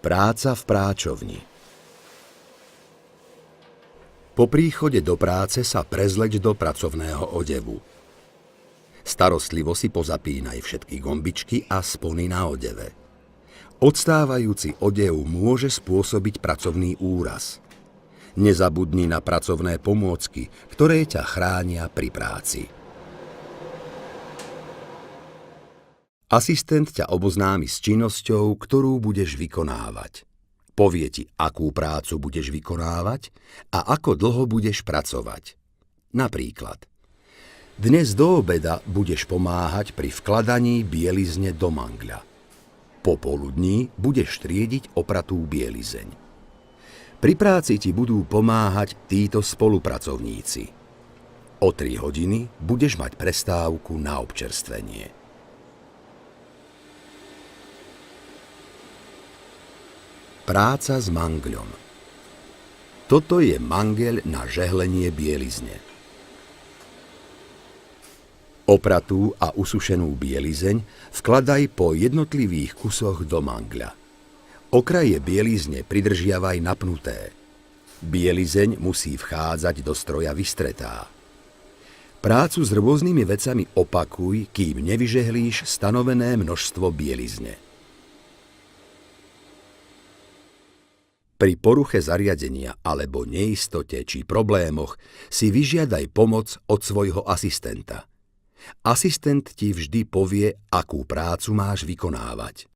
Práca v práčovni. Po príchode do práce sa prezleč do pracovného odevu. Starostlivo si pozapínaj všetky gombičky a spony na odeve. Odstávajúci odev môže spôsobiť pracovný úraz. Nezabudni na pracovné pomôcky, ktoré ťa chránia pri práci. Asistent ťa oboznámi s činnosťou, ktorú budeš vykonávať. Povie ti, akú prácu budeš vykonávať a ako dlho budeš pracovať. Napríklad, dnes do obeda budeš pomáhať pri vkladaní bielizne do mangľa. Popoludní budeš triediť opratú bielizeň. Pri práci ti budú pomáhať títo spolupracovníci. O 3 hodiny budeš mať prestávku na občerstvenie. Práca s mangľom. Toto je mangeľ na žehlenie bielizne. Opratú a usušenú bielizeň vkladaj po jednotlivých kusoch do mangľa. Okraje bielizne pridržiavaj napnuté. Bielizeň musí vchádzať do stroja vystretá. Prácu s rôznymi vecami opakuj, kým nevyžehlíš stanovené množstvo bielizne. Pri poruche zariadenia alebo neistote či problémoch si vyžiadaj pomoc od svojho asistenta. Asistent ti vždy povie, akú prácu máš vykonávať.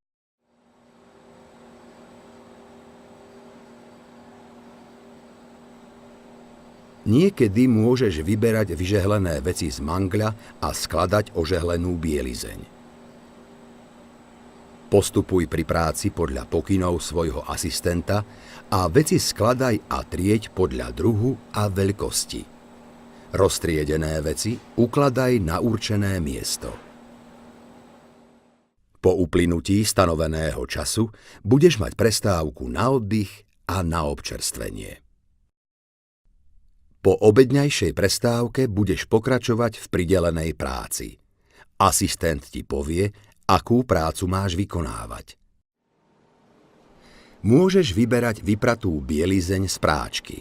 Niekedy môžeš vyberať vyžehlené veci z mangľa a skladať ožehlenú bielizeň. Postupuj pri práci podľa pokynov svojho asistenta a veci skladaj a trieď podľa druhu a veľkosti. Roztriedené veci ukladaj na určené miesto. Po uplynutí stanoveného času budeš mať prestávku na oddych a na občerstvenie. Po obedňajšej prestávke budeš pokračovať v pridelenej práci. Asistent ti povie, akú prácu máš vykonávať. Môžeš vyberať vypratú bielizeň z práčky.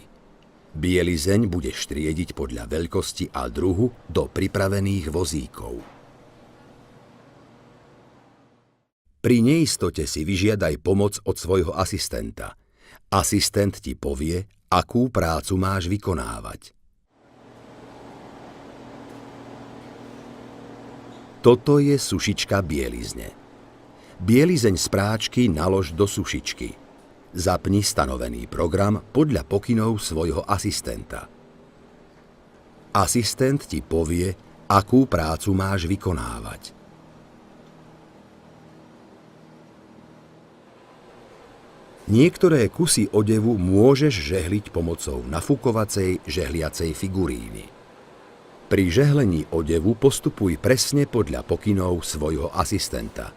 Bielizeň budeš triediť podľa veľkosti a druhu do pripravených vozíkov. Pri neistote si vyžiadaj pomoc od svojho asistenta. Asistent ti povie, akú prácu máš vykonávať. Toto je sušička bielizne. Bielizeň z práčky nalož do sušičky. Zapni stanovený program podľa pokynov svojho asistenta. Asistent ti povie, akú prácu máš vykonávať. Niektoré kusy odevu môžeš žehliť pomocou nafúkovacej žehliacej figuríny. Pri žehlení odevu postupuj presne podľa pokynov svojho asistenta.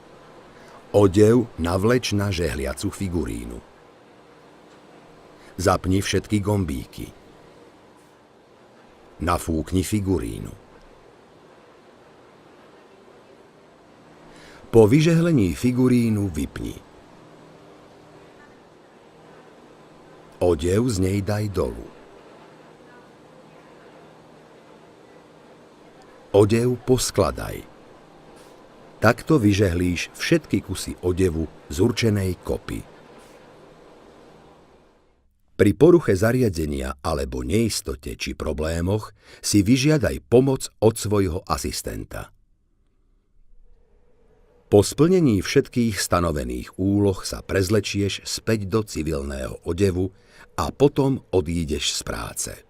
Odev navleč na žehliacu figurínu. Zapni všetky gombíky. Nafúkni figurínu. Po vyžehlení figurínu vypni. Odev z nej daj dolu. Odev poskladaj. Takto vyžehlíš všetky kusy odevu z určenej kopy. Pri poruche zariadenia alebo neistote či problémoch si vyžiadaj pomoc od svojho asistenta. Po splnení všetkých stanovených úloh sa prezlečieš späť do civilného odevu a potom odídeš z práce.